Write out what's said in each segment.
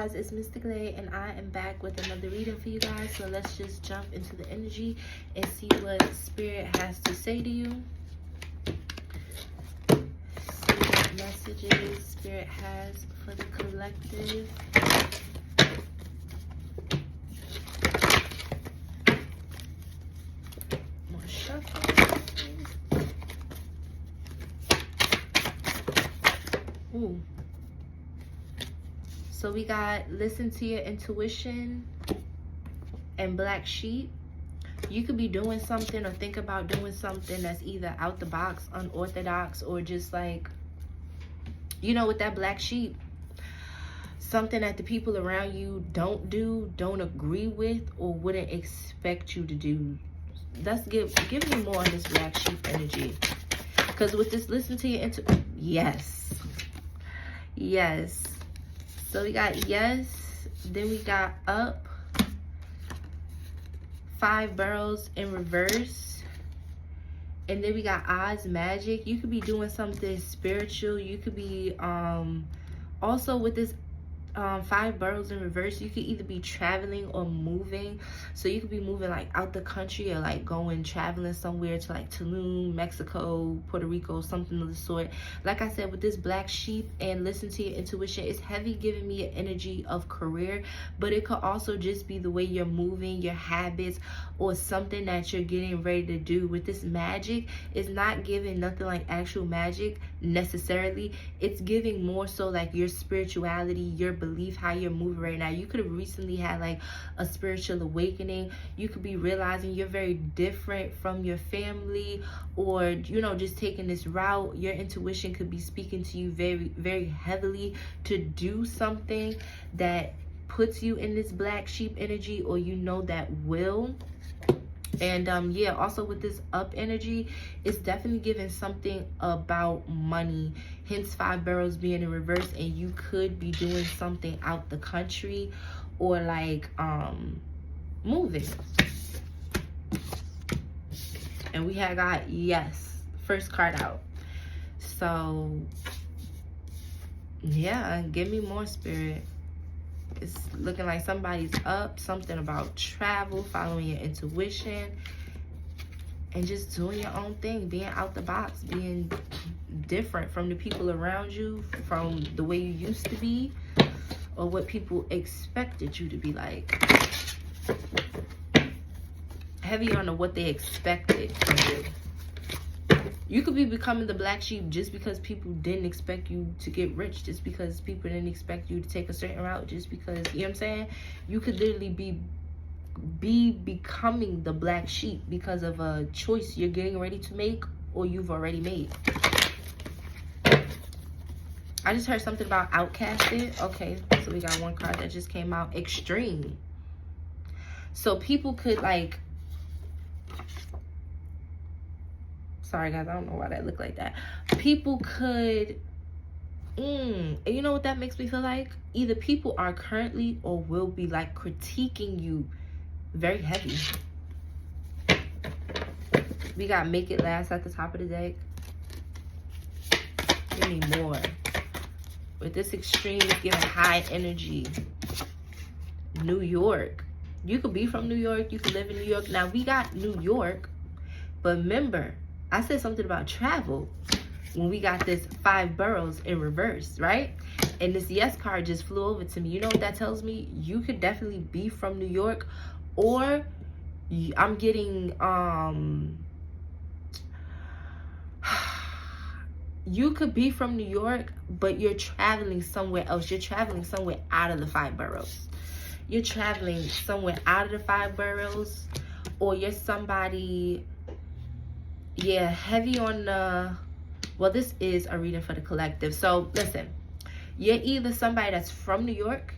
guys, it's Mystic Lay, and I am back with another reading for you guys. So let's just jump into the energy and see what Spirit has to say to you. See what messages Spirit has for the collective. More shuffle. Ooh. So we got listen to your intuition and black sheep. You could be doing something or think about doing something that's either out the box, unorthodox, or just like, you know, with that black sheep, something that the people around you don't do, don't agree with, or wouldn't expect you to do. Let's give me more on this black sheep energy. Because with this listen to your intuition, yes. So we got yes, then we got up, 5 barrels in reverse, and then we got odds magic. You could be doing something spiritual. You could be also with this 5 barrels in reverse, you could either be traveling or moving. So you could be moving like out the country, or like traveling somewhere to like Tulum, Mexico, Puerto Rico, something of the sort. Like I said, with this black sheep and listen to your intuition, it's heavy giving me an energy of career, but it could also just be the way you're moving, your habits, or something that you're getting ready to do. With this magic, it's not giving nothing like actual magic necessarily. It's giving more so like your spirituality, your belief, how you're moving right now. You could have recently had like a spiritual awakening. You could be realizing you're very different from your family, or you know, just taking this route. Your intuition could be speaking to you very, very heavily to do something that puts you in this black sheep energy, or you know that will. And yeah, also with this up energy, it's definitely giving something about money, hence 5 barrels being in reverse. And you could be doing something out the country, or like moving. And we had got yes, first card out. So yeah, give me more, Spirit. It's looking like somebody's up, something about travel, following your intuition, and just doing your own thing, being out the box, being different from the people around you, from the way you used to be, or what people expected you to be like. Heavy on the what they expected from you. You could be becoming the black sheep just because people didn't expect you to get rich, just because people didn't expect you to take a certain route, just because, you know what I'm saying? You could literally be becoming the black sheep because of a choice you're getting ready to make, or you've already made. I just heard something about outcasted. Okay, so we got one card that just came out, extreme. So people could like, sorry guys, I don't know why that looked like that. People could, and you know what that makes me feel like? Either people are currently or will be like critiquing you very heavy. We got make it last at the top of the deck. Give me more. With this extreme, it's giving high energy. New York. You could be from New York. You could live in New York. Now we got New York, but remember, I said something about travel when we got this 5 barrels in reverse, right? And this yes card just flew over to me. You know what that tells me? You could definitely be from New York, or I'm getting, you could be from New York, but you're traveling somewhere else. You're traveling somewhere out of the 5 barrels. You're traveling somewhere out of the 5 barrels, or you're somebody, yeah, heavy on the, well, this is a reading for the collective. So listen, you're either somebody that's from New York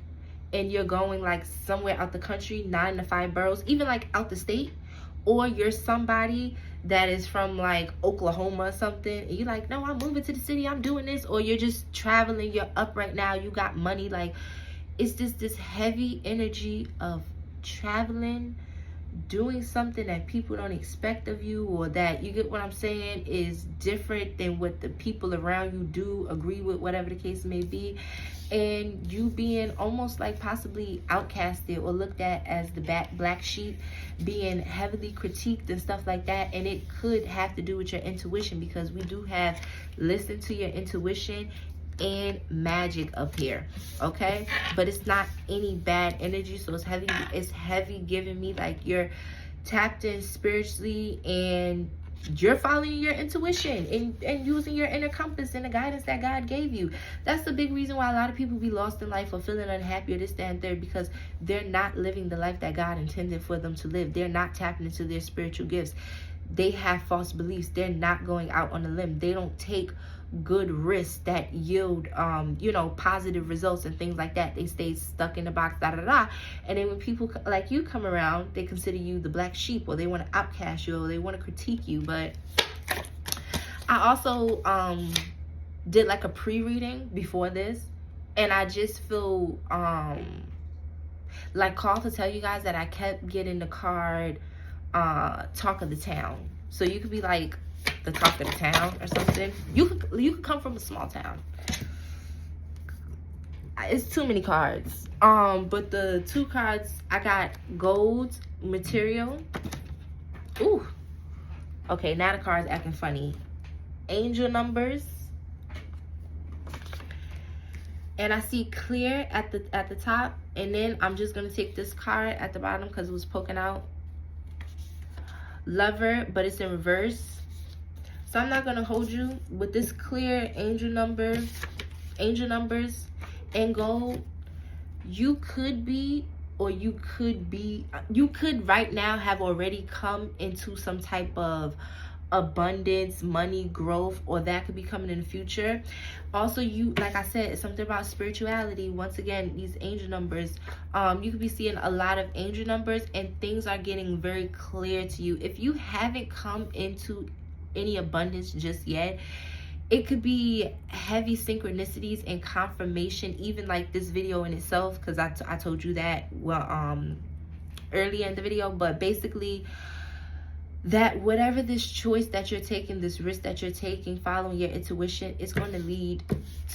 and you're going like somewhere out the country, not in the 5 boroughs, even like out the state, or you're somebody that is from like Oklahoma or something, and you're like, no, I'm moving to the city, I'm doing this. Or you're just traveling, you're up right now, you got money. Like, it's just this heavy energy of traveling, doing something that people don't expect of you, or that, you get what I'm saying, is different than what the people around you do, agree with, whatever the case may be. and you being almost like possibly outcasted or looked at as the black sheep, being heavily critiqued and stuff like that. And it could have to do with your intuition, because we do have listen to your intuition and magic up here, okay? But it's not any bad energy, so it's heavy giving me like you're tapped in spiritually, and you're following your intuition and using your inner compass and the guidance that God gave you. That's the big reason why a lot of people be lost in life or feeling unhappy or this, that, and third, because they're not living the life that God intended for them to live. They're not tapping into their spiritual gifts. They have false beliefs. They're not going out on a limb. They don't take good risks that yield positive results and things like that. They stay stuck in the box, and then when people like you come around, they consider you the black sheep, or they want to outcast you, or they want to critique you. But I also did like a pre-reading before this, and I just feel like called to tell you guys that I kept getting the card talk of the town. So you could be like the talk of the town or something. You could come from a small town. It's too many cards. But the two cards I got: gold material. Ooh. Okay, now the card's acting funny. Angel numbers. And I see clear at the top, and then I'm just gonna take this card at the bottom because it was poking out. Lover, but it's in reverse. So I'm not going to hold you with this clear angel numbers and gold. You could right now have already come into some type of abundance, money, growth, or that could be coming in the future. Also, you, like I said, it's something about spirituality. Once again, these angel numbers, you could be seeing a lot of angel numbers, and things are getting very clear to you. If you haven't come into any abundance just yet, it could be heavy synchronicities and confirmation, even like this video in itself, because I told you that earlier in the video. But basically, that whatever this choice that you're taking, this risk that you're taking, following your intuition, is going to lead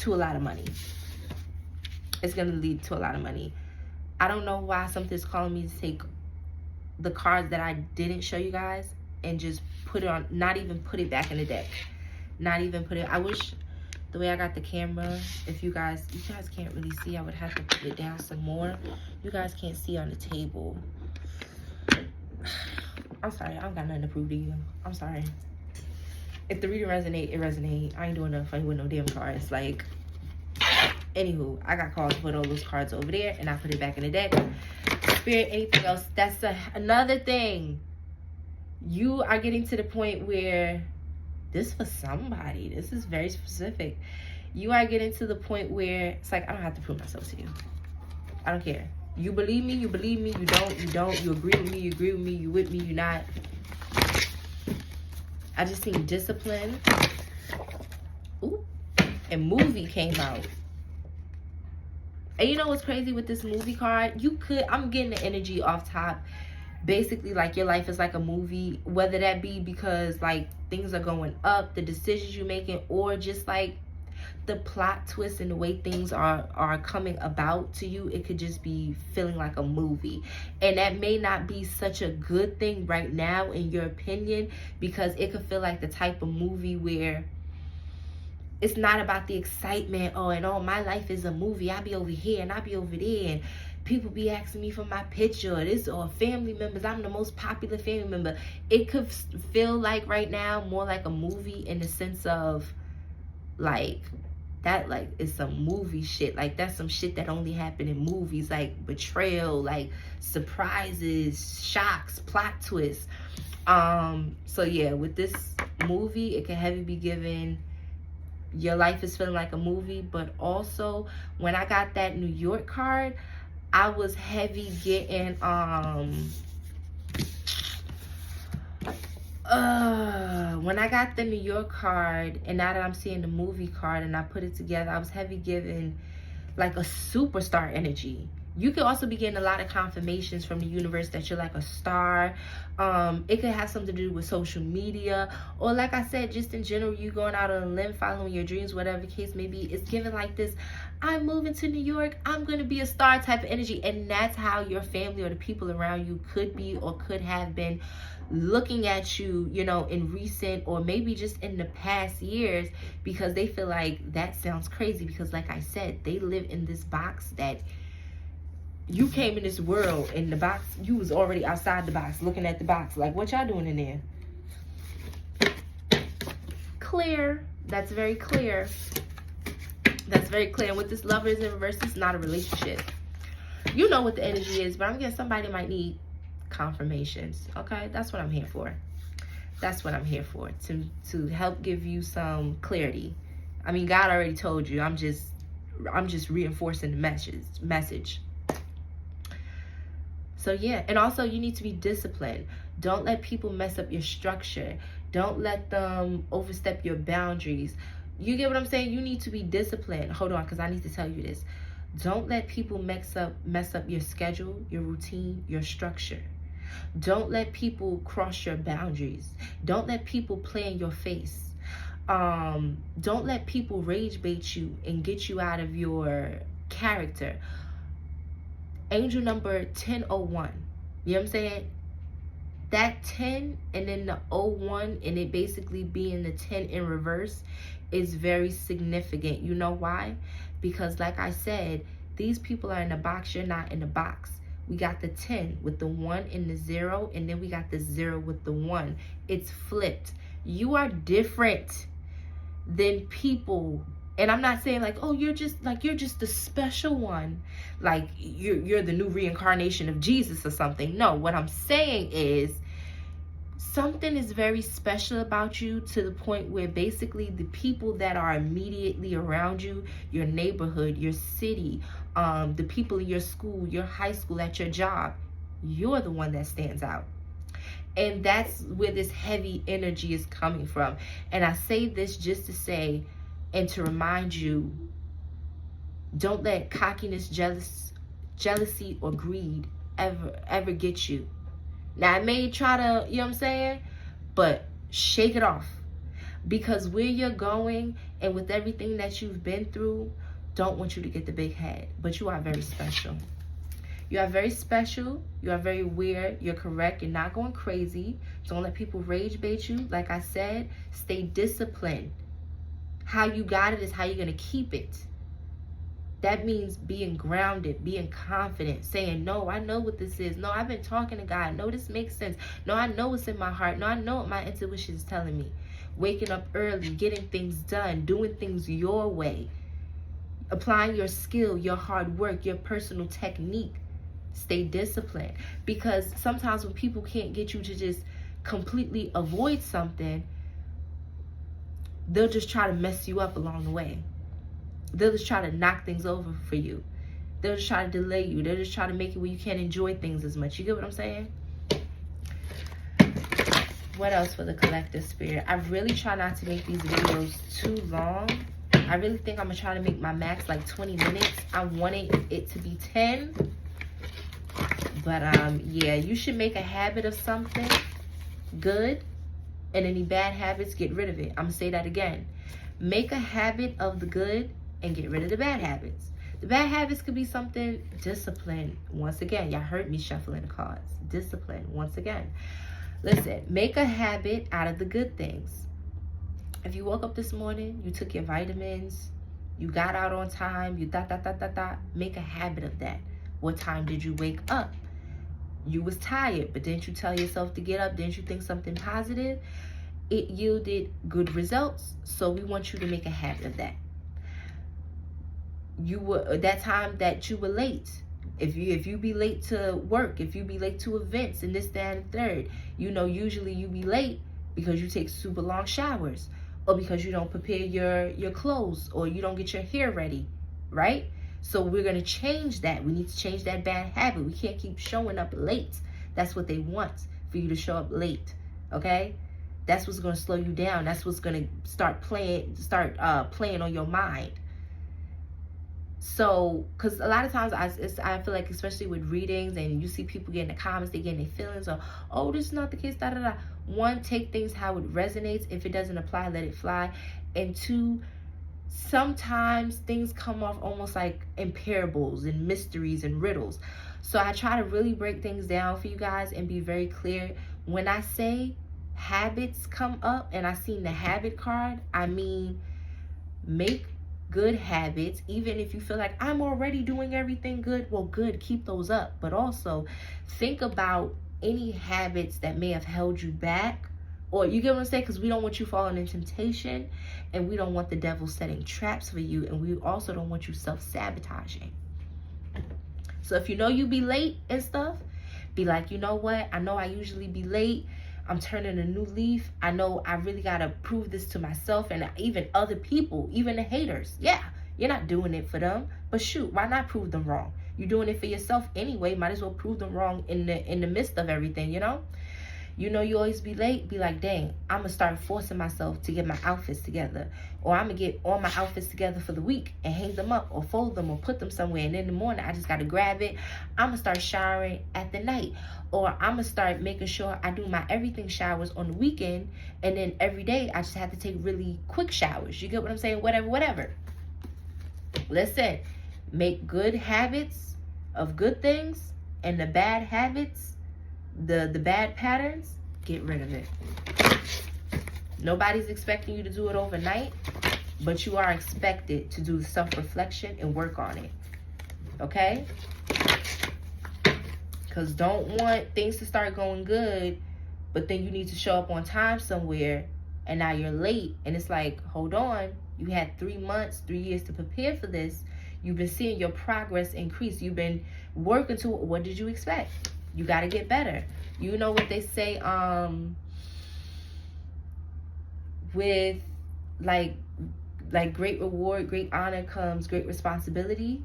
to a lot of money. It's going to lead to a lot of money. I don't know why something's calling me to take the cards that I didn't show you guys and just put it on, not even put it back in the deck. Not even put it. I wish the way I got the camera, if you guys can't really see, I would have to put it down some more. You guys can't see on the table. I'm sorry, I don't got nothing to prove to you. I'm sorry. If the reading resonate, it resonate. I ain't doing nothing funny with no damn cards. Like, anywho, I got called to put all those cards over there, and I put it back in the deck. Spirit, anything else? That's another thing. You are getting to the point where this for somebody. This is very specific. You are getting to the point where it's like, I don't have to prove myself to you. I don't care. You believe me, you believe me. You don't, you don't. You agree with me, you agree with me. You with me, you not. I just seen discipline. Ooh. And movie came out. And you know what's crazy with this movie card? I'm getting the energy off top. Basically, like, your life is like a movie, whether that be because like things are going up, the decisions you're making, or just like the plot twist and the way things are coming about to you. It could just be feeling like a movie, and that may not be such a good thing right now in your opinion, because it could feel like the type of movie where it's not about the excitement. My life is a movie. I be over here and I be over there, and people be asking me for my picture or family members. I'm the most popular family member. It could feel like right now more like a movie, in the sense of like that, like it's some movie shit. Like that's some shit that only happened in movies, like betrayal, like surprises, shocks, plot twists. So yeah, with this movie, it can heavily be given your life is feeling like a movie. But also, when I got that New York card, I was heavy getting when I got the New York card, and now that I'm seeing the movie card and I put it together, I was heavy given like a superstar energy. You could also be getting a lot of confirmations from the universe that you're like a star. It could have something to do with social media, or like I said, just in general, you going out on a limb, following your dreams, whatever the case may be. It's given like this, I'm moving to New York, I'm going to be a star type of energy. And that's how your family or the people around you could be or could have been looking at you, you know, in recent or maybe just in the past years, because they feel like that sounds crazy. Because like I said, they live in this box that you came in this world, in the box, you was already outside the box, looking at the box, like, what y'all doing in there? Clear. That's very clear. That's very clear. And with this Lovers in reverse, it's not a relationship. You know what the energy is, but I'm getting somebody might need confirmations. Okay, that's what I'm here for. That's what I'm here for, to help give you some clarity. I mean, God already told you. I'm just reinforcing the message. So yeah, and also you need to be disciplined. Don't let people mess up your structure. Don't let them overstep your boundaries. You get what I'm saying? You need to be disciplined. Hold on, because I need to tell you this. Don't let people mess up your schedule, your routine, your structure. Don't let people cross your boundaries. Don't let people play in your face. Don't let people rage bait you and get you out of your character. Angel number 1001. You know what I'm saying? That 10 and then the 01 and it basically being the 10 in reverse is very significant. You know why? Because like I said, these people are in the box. You're not in the box. We got the 10 with the 1 and the 0, and then we got the 0 with the 1. It's flipped. You are different than people. And I'm not saying like, oh, you're just the special one, like you're the new reincarnation of Jesus or something. No, what I'm saying is something is very special about you, to the point where basically the people that are immediately around you, your neighborhood, your city, the people in your school, your high school, at your job, you're the one that stands out. And that's where this heavy energy is coming from. And I say this just to say, and to remind you, don't let cockiness, jealousy, or greed ever get you. Now, it may try to, you know what I'm saying? But shake it off. Because where you're going and with everything that you've been through, don't want you to get the big head. But you are very special. You are very special. You are very weird. You're correct. You're not going crazy. Don't let people rage bait you. Like I said, stay disciplined. How you got it is how you're going to keep it. That means being grounded, being confident, saying, no, I know what this is. No, I've been talking to God. No, this makes sense. No, I know what's in my heart. No, I know what my intuition is telling me. Waking up early, getting things done, doing things your way, applying your skill, your hard work, your personal technique. Stay disciplined. Because sometimes when people can't get you to just completely avoid something, they'll just try to mess you up along the way. They'll just try to knock things over for you. They'll just try to delay you. They'll just try to make it where you can't enjoy things as much. You get what I'm saying? What else for the collective spirit? I really try not to make these videos too long. I really think I'm going to try to make my max like 20 minutes. I wanted it to be 10. But yeah, you should make a habit of something good. And any bad habits, get rid of it. I'm going to say that again. Make a habit of the good and get rid of the bad habits. The bad habits could be something, discipline. Once again, y'all heard me shuffling the cards. Discipline, once again. Listen, make a habit out of the good things. If you woke up this morning, you took your vitamins, you got out on time, you make a habit of that. What time did you wake up? You was tired, but didn't you tell yourself to get up? Didn't you think something positive? It yielded good results, so we want you to make a habit of that. You were that time that you were late. If you be late to work, if you be late to events and this, that, and third, you know, usually you be late because you take super long showers, or because you don't prepare your clothes, or you don't get your hair ready, right? So we're going to change that. We need to change that bad habit. We can't keep showing up late. That's what they want, for you to show up late, okay? That's what's going to slow you down. That's what's going to start playing on your mind. So, because a lot of times I feel like, especially with readings, and you see people getting the comments, they getting their feelings, or, oh, this is not the case, da da da. One, take things how it resonates. If it doesn't apply, let it fly. And two, sometimes things come off almost like in parables and mysteries and riddles. So I try to really break things down for you guys and be very clear. When I say habits come up and I seen the habit card, I mean make good habits. Even if you feel like I'm already doing everything good, well, good, keep those up. But also think about any habits that may have held you back. Or, you get what I'm saying? Because we don't want you falling in temptation, and we don't want the devil setting traps for you, and we also don't want you self-sabotaging. So if you know you be late and stuff, be like, you know what? I know I usually be late. I'm turning a new leaf. I know I really got to prove this to myself and even other people, even the haters. Yeah, you're not doing it for them. But shoot, why not prove them wrong? You're doing it for yourself anyway. Might as well prove them wrong in the midst of everything, you know? You know you always be late, be like, dang, I'm going to start forcing myself to get my outfits together. Or I'm going to get all my outfits together for the week and hang them up or fold them or put them somewhere. And in the morning, I just got to grab it. I'm going to start showering at the night. Or I'm going to start making sure I do my everything showers on the weekend. And then every day, I just have to take really quick showers. You get what I'm saying? Whatever. Listen, make good habits of good things, and the bad habits, the bad patterns, get rid of it. Nobody's expecting you to do it overnight, but you are expected to do self-reflection and work on it. Okay? Because don't want things to start going good, but then you need to show up on time somewhere, and now you're late. And it's like, hold on. You had 3 months, 3 years to prepare for this. You've been seeing your progress increase. You've been working to, what did you expect? You got to get better. You know what they say, with like great reward, great honor comes great responsibility.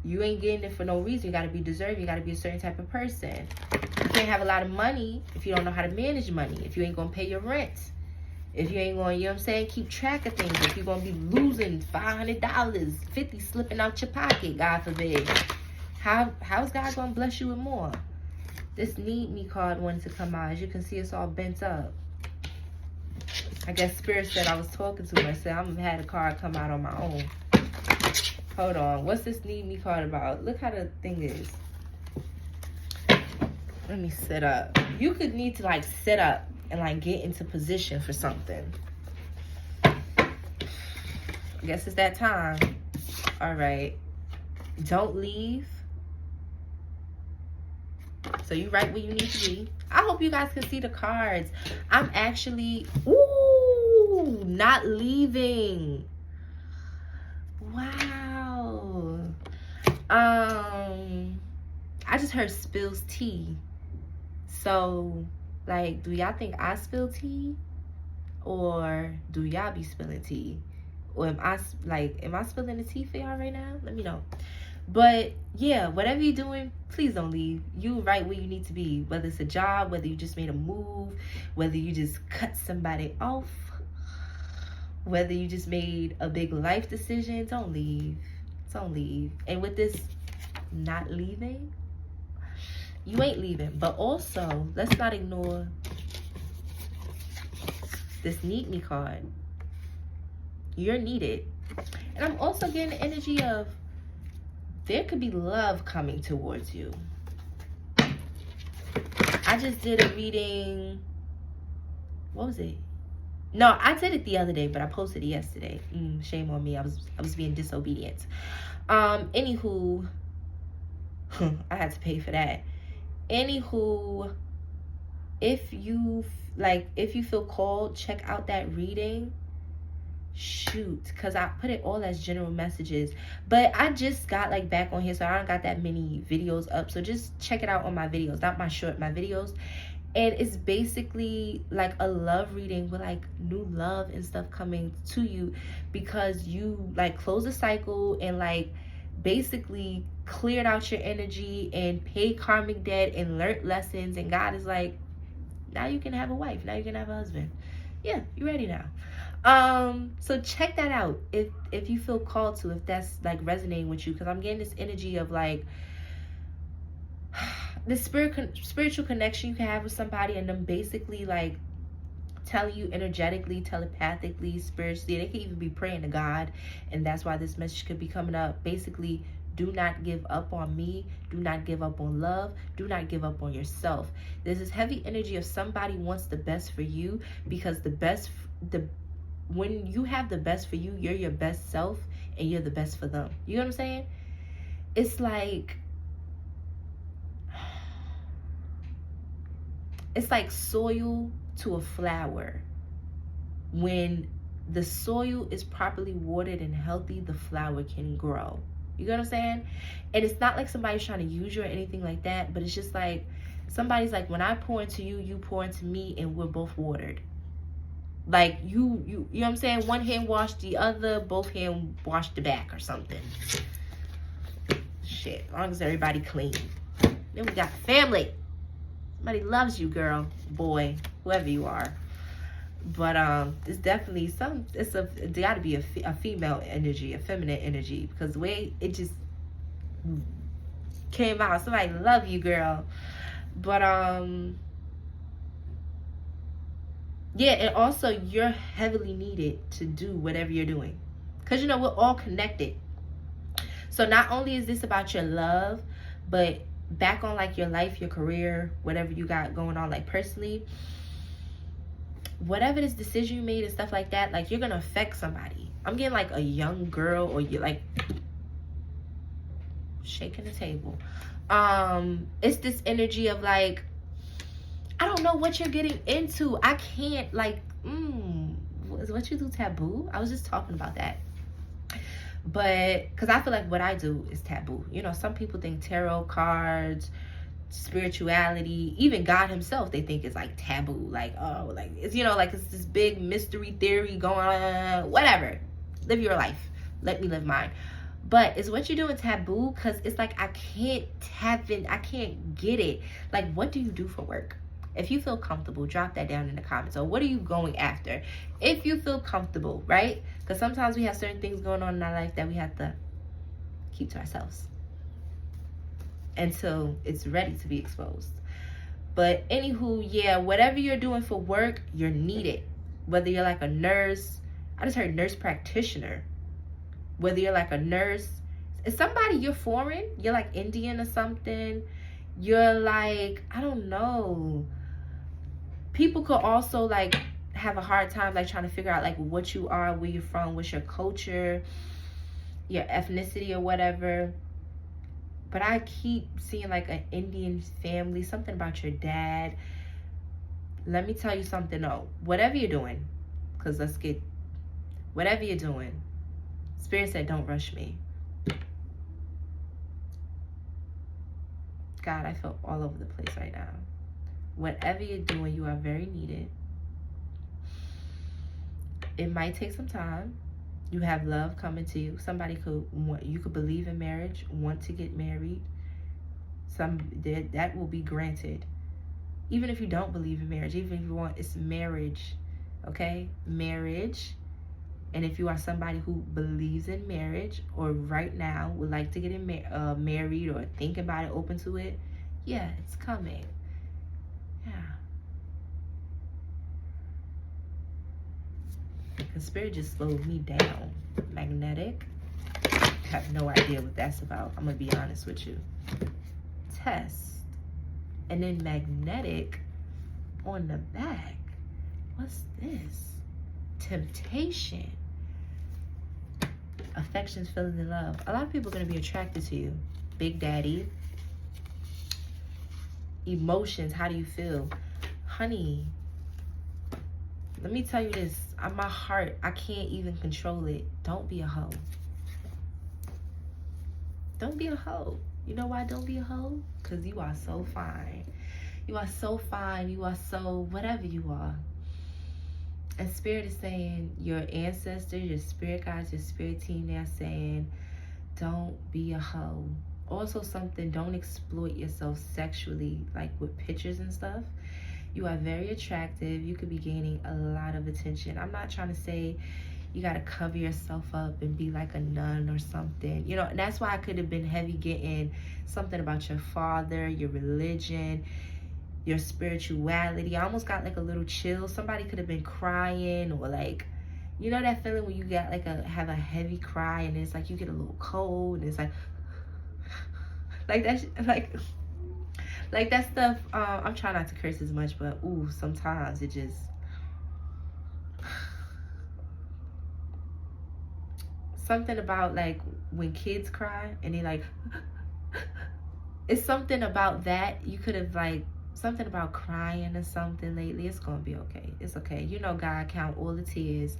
You ain't getting it for no reason. You got to be deserving. You got to be a certain type of person. You can't have a lot of money if you don't know how to manage money. If you ain't going to pay your rent. If you ain't going, you know what I'm saying, keep track of things. If you're going to be losing $500, $50 slipping out your pocket, God forbid. How's God going to bless you with more? This Need Me card wanted to come out. As you can see, it's all bent up. I guess Spirit said I was talking too much. Said I'm going to have a card come out on my own. Hold on. What's this Need Me card about? Look how the thing is. Let me sit up. You could need to, like, sit up and, like, get into position for something. I guess it's that time. All right. Don't leave. So you right where you need to be. I hope you guys can see the cards. I'm actually, ooh, not leaving. Wow. I just heard spills tea. So, like, do y'all think I spill tea? Or do y'all be spilling tea? Or am I spilling the tea for y'all right now? Let me know. But yeah, whatever you're doing, please don't leave. You right where you need to be. Whether it's a job, whether you just made a move, whether you just cut somebody off, whether you just made a big life decision, don't leave. Don't leave. And with this not leaving, you ain't leaving. But also, let's not ignore this Need Me card. You're needed. And I'm also getting the energy of there could be love coming towards you. I just did a reading. What was it? No, I did it the other day, but I posted it yesterday. Shame on me. I was being disobedient. Anywho, I had to pay for that. Anywho, if you feel called, check out that reading. Shoot, because I put it all as general messages, but I just got like back on here, so I don't got that many videos up, so just check it out on my videos, not my videos. And it's basically like a love reading with like new love and stuff coming to you, because you like close the cycle and like basically cleared out your energy and paid karmic debt and learned lessons, and God is like, now you can have a wife, now you can have a husband. Yeah, you're ready now. So check that out if you feel called to, if that's like resonating with you, because I'm getting this energy of like this spiritual connection you can have with somebody, and them basically like telling you energetically, telepathically, spiritually. They could even be praying to God, and that's why this message could be coming up. Basically, do not give up on me. Do not give up on love. Do not give up on yourself. There's this heavy energy of somebody wants the best for you, because when you have the best for you, you're your best self, and you're the best for them. You know what I'm saying? It's like soil to a flower. When the soil is properly watered and healthy, the flower can grow. You know what I'm saying? And it's not like somebody's trying to use you or anything like that, but it's just like somebody's like, when I pour into you, you pour into me, and we're both watered. Like you know what I'm saying? One hand washed the other, both hand washed the back or something. Shit, as long as everybody clean. Then we got family. Somebody loves you, girl, boy, whoever you are. But it's definitely there got to be a female energy, a feminine energy, because the way it just came out, somebody love you, girl. But yeah, and also you're heavily needed to do whatever you're doing, because you know we're all connected. So not only is this about your love, but back on like your life, your career, whatever you got going on, like personally, whatever this decision you made and stuff like that, like you're gonna affect somebody. I'm getting like a young girl, or you're like shaking the table. It's this energy of like, I don't know what you're getting into. I can't like, is what you do taboo? I was just talking about that. But because I feel like what I do is taboo. You know, some people think tarot cards, spirituality, even God himself, they think is like taboo. Like, oh, like it's, you know, like it's this big mystery theory going on. Whatever. Live your life. Let me live mine. But is what you're doing taboo? Because it's like I can't get it. Like, what do you do for work? If you feel comfortable, drop that down in the comments. Or what are you going after? If you feel comfortable, right? Because sometimes we have certain things going on in our life that we have to keep to ourselves until it's ready to be exposed. But anywho, yeah, whatever you're doing for work, you're needed. Whether you're like a nurse, I just heard nurse practitioner. Whether you're like a nurse, is somebody you're foreign, you're like Indian or something, you're like, I don't know. People could also like have a hard time like trying to figure out like what you are, where you're from, what's your culture, your ethnicity or whatever. But I keep seeing like an Indian family, something about your dad. Let me tell you something though. Whatever you're doing, because whatever you're doing, Spirit said don't rush me. God, I feel all over the place right now. Whatever you're doing, you are very needed. It might take some time. You have love coming to you. Somebody you could believe in marriage, want to get married. That will be granted. Even if you don't believe in marriage, even if you want, it's marriage, okay? Marriage. And if you are somebody who believes in marriage, or right now would like to get married, or think about it, open to it, yeah, it's coming. Yeah. Because Spirit just slowed me down. Magnetic. I have no idea what that's about. I'm going to be honest with you. Test. And then magnetic on the back. What's this? Temptation. Affections, feelings, and love. A lot of people are going to be attracted to you. Big Daddy. Emotions. How do you feel? Honey, let me tell you this. My heart, I can't even control it. Don't be a hoe. Don't be a hoe. You know why don't be a hoe? Because you are so fine. You are so fine. You are so whatever you are. And Spirit is saying, your ancestors, your spirit guides, your spirit team, they're saying, don't be a hoe. Also something, don't exploit yourself sexually, like with pictures and stuff. You are very attractive. You could be gaining a lot of attention. I'm not trying to say you got to cover yourself up and be like a nun or something. You know, and that's why I could have been heavy getting something about your father, your religion, your spirituality. I almost got like a little chill. Somebody could have been crying, or like, you know that feeling when you get like have a heavy cry and it's like you get a little cold and it's like that, like that stuff. I'm trying not to curse as much, but ooh, sometimes it just, something about like when kids cry and they like, it's something about that. You could have like something about crying or something lately. It's gonna be okay. It's okay. You know, God count all the tears,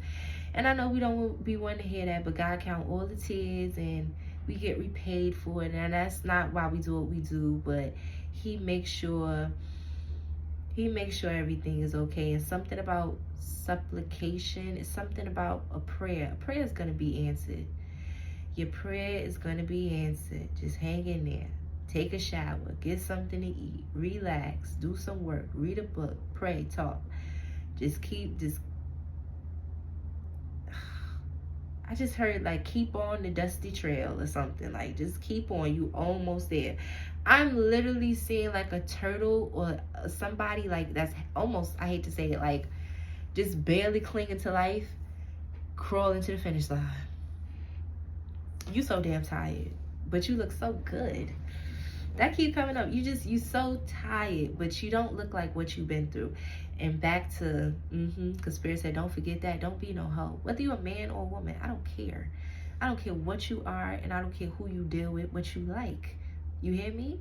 and I know we don't be wanting to hear that, but God count all the tears and we get repaid for it. And that's not why we do what we do, but He makes sure everything is okay. And something about supplication is something about a prayer. A prayer is going to be answered. Your prayer is going to be answered. Just hang in there. Take a shower. Get something to eat. Relax. Do some work. Read a book. Pray. Talk. I just heard like keep on the dusty trail or something. Like just keep on. You almost there. I'm literally seeing like a turtle or somebody like that's almost, I hate to say it, like just barely clinging to life, crawling to the finish line. You so damn tired, but you look so good. That keep coming up. You so tired, but you don't look like what you've been through. And back to, because Spirit said, don't forget that. Don't be no hoe. Whether you're a man or a woman, I don't care. I don't care what you are, and I don't care who you deal with, what you like. You hear me?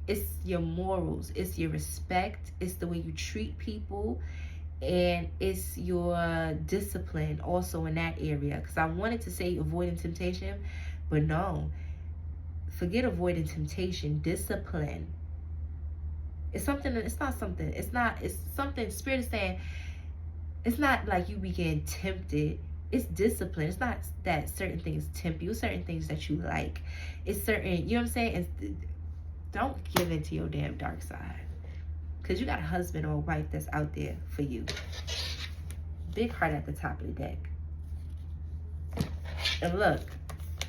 It's your morals. It's your respect. It's the way you treat people. And it's your discipline also in that area. Because I wanted to say avoiding temptation, but no. Forget avoiding temptation. Discipline. It's something. It's something. Spirit is saying, it's not like you begin tempted. It's discipline. It's not that certain things tempt you. It's certain things that you like. It's certain, you know what I'm saying? Don't give in to your damn dark side. Because you got a husband or a wife that's out there for you. Big heart at the top of the deck. And look,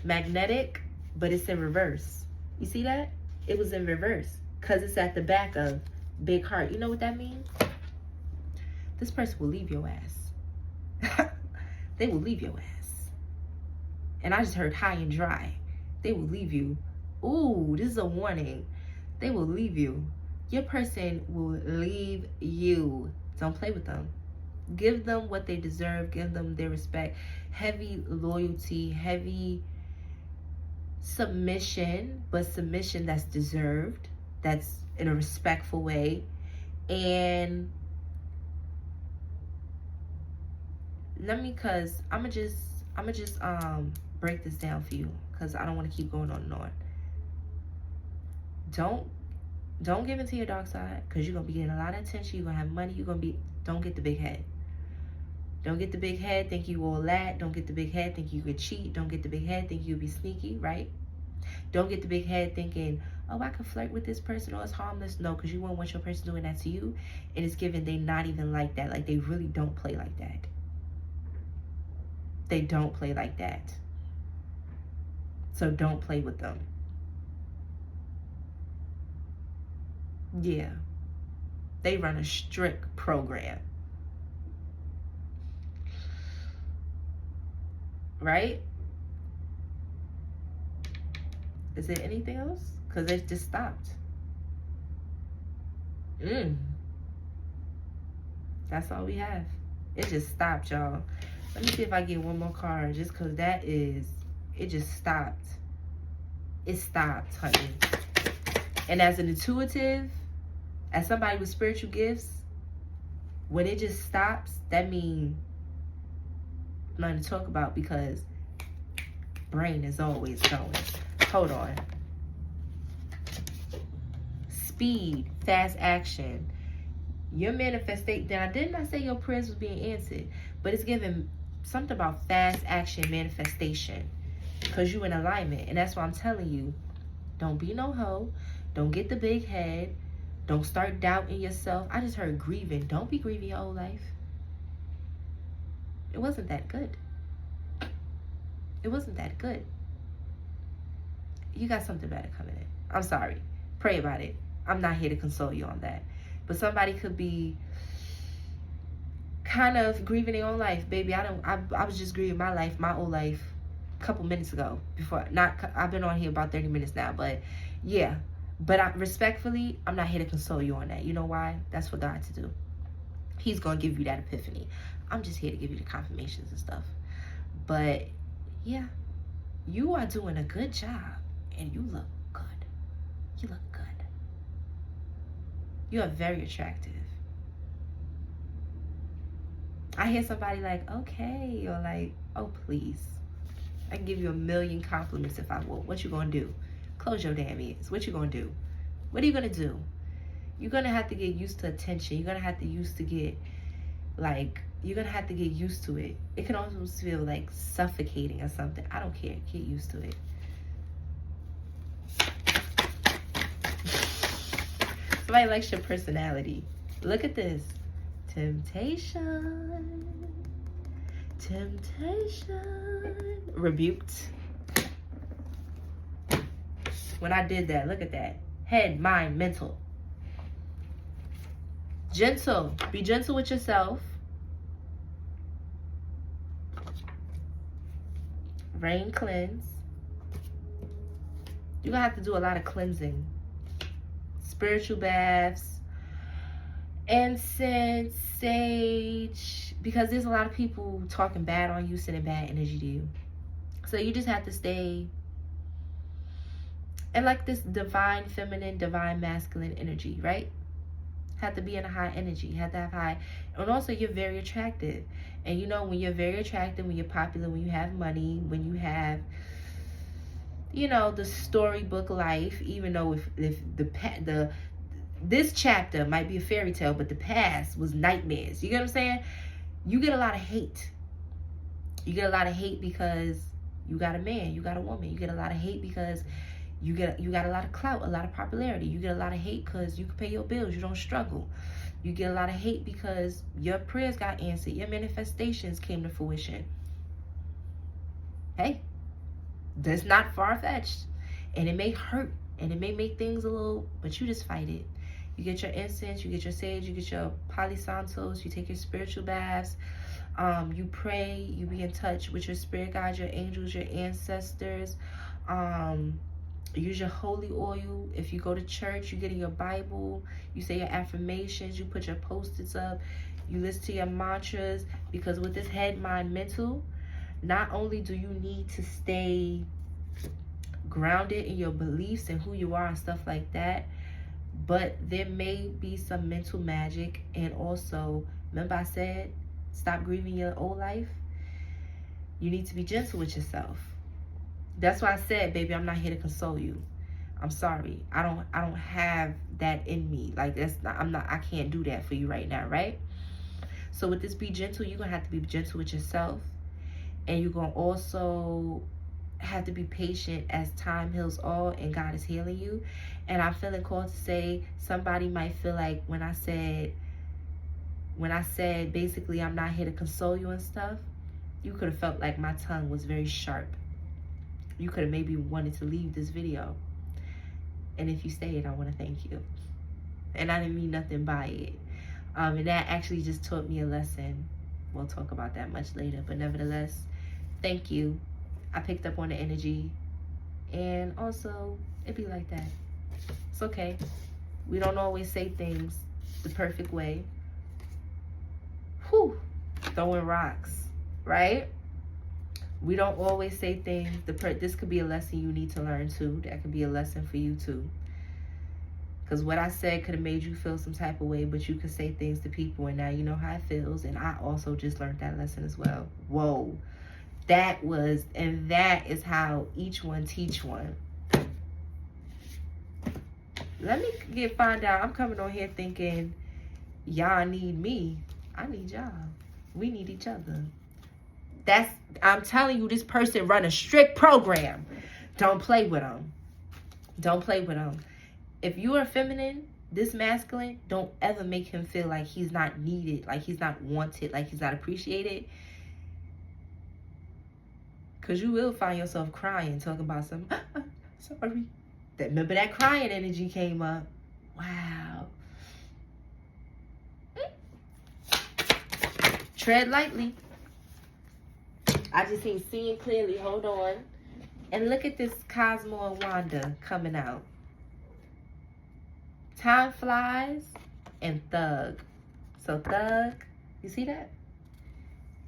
magnetic, but it's in reverse. You see that? It was in reverse. Because it's at the back of big heart. You know what that means? This person will leave your ass. They will leave your ass. And I just heard high and dry. They will leave you. Ooh, this is a warning. They will leave you. Your person will leave you. Don't play with them. Give them what they deserve. Give them their respect. Heavy loyalty. Heavy submission. But submission that's deserved. That's in a respectful way. And cause I'm gonna just break this down for you, because I don't want to keep going on and on. Don't give into your dark side, because you're gonna be getting a lot of attention. You're gonna have money. Don't get the big head. Don't get the big head, think you all that. Don't get the big head, think you could cheat. Don't get the big head, think you'll be sneaky, right? Don't get the big head thinking, oh, I could flirt with this person, or it's harmless. No, because you won't want your person doing that to you. And it's given they not even like that. Like, they really don't play like that. They don't play like that. So don't play with them. Yeah. They run a strict program. Right? Is there anything else? Because it just stopped. That's all we have. It just stopped, y'all. Let me see if I get one more card, just because it just stopped. It stopped, honey. And as an intuitive, as somebody with spiritual gifts, when it just stops, that means nothing to talk about, because brain is always going. Hold on. Speed, fast action. Your manifestation. Now, didn't I say your prayers was being answered? But it's giving something about fast action manifestation, because you in alignment. And that's why I'm telling you, don't be no hoe. Don't get the big head. Don't start doubting yourself. I just heard grieving. Don't be grieving your old life. It wasn't that good. It wasn't that good. You got something better coming in. I'm sorry. Pray about it. I'm not here to console you on that. But somebody could be kind of grieving their own life. Baby, I was just grieving my life, my old life, a couple minutes ago. I've been on here about 30 minutes now, but yeah. But respectfully, I'm not here to console you on that. You know why? That's for God to do. He's going to give you that epiphany. I'm just here to give you the confirmations and stuff. But yeah, you are doing a good job and you look good. You look good. You are very attractive. I hear somebody like, okay, or like, oh, please. I can give you a million compliments if I will. What you gonna do? Close your damn ears. What you gonna do? What are you gonna do? You're gonna have to get used to attention. You're gonna have to you're gonna have to get used to it. It can almost feel like suffocating or something. I don't care. Get used to it. Somebody likes your personality. Look at this. Temptation. Temptation. Rebuked. When I did that, look at that. Head, mind, mental. Gentle. Be gentle with yourself. Rain cleanse. You're going to have to do a lot of cleansing. Spiritual baths. Incense, sage. Because there's a lot of people talking bad on you, sending bad energy to you. So you just have to stay in like this divine feminine, divine masculine energy, right? Have to be in a high energy. Have to have high. And also, you're very attractive. And you know, when you're very attractive, when you're popular, when you have money, when you have, you know, the storybook life, even though if this chapter might be a fairy tale, but the past was nightmares. You get what I'm saying? You get a lot of hate. You get a lot of hate because you got a man, you got a woman. You get a lot of hate because you got a lot of clout, a lot of popularity. You get a lot of hate because you can pay your bills. You don't struggle. You get a lot of hate because your prayers got answered. Your manifestations came to fruition. Hey, that's not far-fetched. And it may hurt. And it may make things a little, but you just fight it. You get your incense, you get your sage, you get your Palo Santos, you take your spiritual baths. You pray, you be in touch with your spirit guides, your angels, your ancestors. Use your holy oil. If you go to church, you get in your Bible, you say your affirmations, you put your post-its up, you listen to your mantras, because with this head, mind, mental, not only do you need to stay grounded in your beliefs and who you are and stuff like that, but there may be some mental magic. And also, remember I said, stop grieving your old life. You need to be gentle with yourself. That's why I said, baby, I'm not here to console you. I'm sorry. I don't have that in me. Like, I can't do that for you right now, right? So with this be gentle, you're going to have to be gentle with yourself. And you're going to also have to be patient as time heals all and God is healing you. And I'm feeling called to say, somebody might feel like when I said basically I'm not here to console you and stuff, you could have felt like my tongue was very sharp. You could have maybe wanted to leave this video. And if you stayed, I want to thank you. And I didn't mean nothing by it. And that actually just taught me a lesson. We'll talk about that much later. But nevertheless, thank you. I picked up on the energy. And also, it be like that. It's okay. We don't always say things the perfect way. Whew. Throwing rocks, right? We don't always say things. This could be a lesson you need to learn too. That could be a lesson for you too. Because what I said could have made you feel some type of way, but you could say things to people and now you know how it feels. And I also just learned that lesson as well. Whoa. That is how each one teach one. Let me find out. I'm coming on here thinking y'all need me. I need y'all. We need each other. I'm telling you, this person run a strict program. Don't play with them. Don't play with them. If you are feminine this masculine, don't ever make him feel like he's not needed, like he's not wanted, like he's not appreciated. Because you will find yourself crying, talking about something. Sorry. Remember that crying energy came up. Wow. Tread lightly. I just ain't seeing clearly. Hold on. And look at this Cosmo and Wanda coming out. Time flies and thug. So thug, you see that?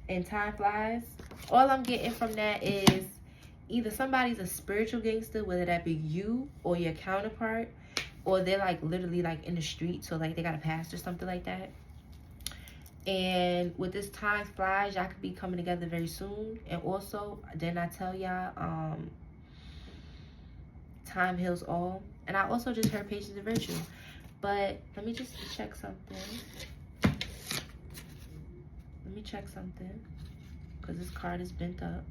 And time flies. All I'm getting from that is either somebody's a spiritual gangster, whether that be you or your counterpart, or they're like literally like in the street, so like they got a past or something like that. And with this time flies, y'all could be coming together very soon. And also, didn't I tell y'all, time heals all? And I also just heard patience and virtue. But let me just check something. Let me check something, because this card is bent up.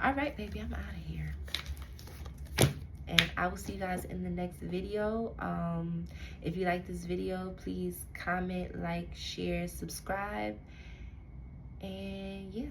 All right, baby, I'm out of here. And I will see you guys in the next video. If you like this video, please comment, like, share, subscribe. And yeah.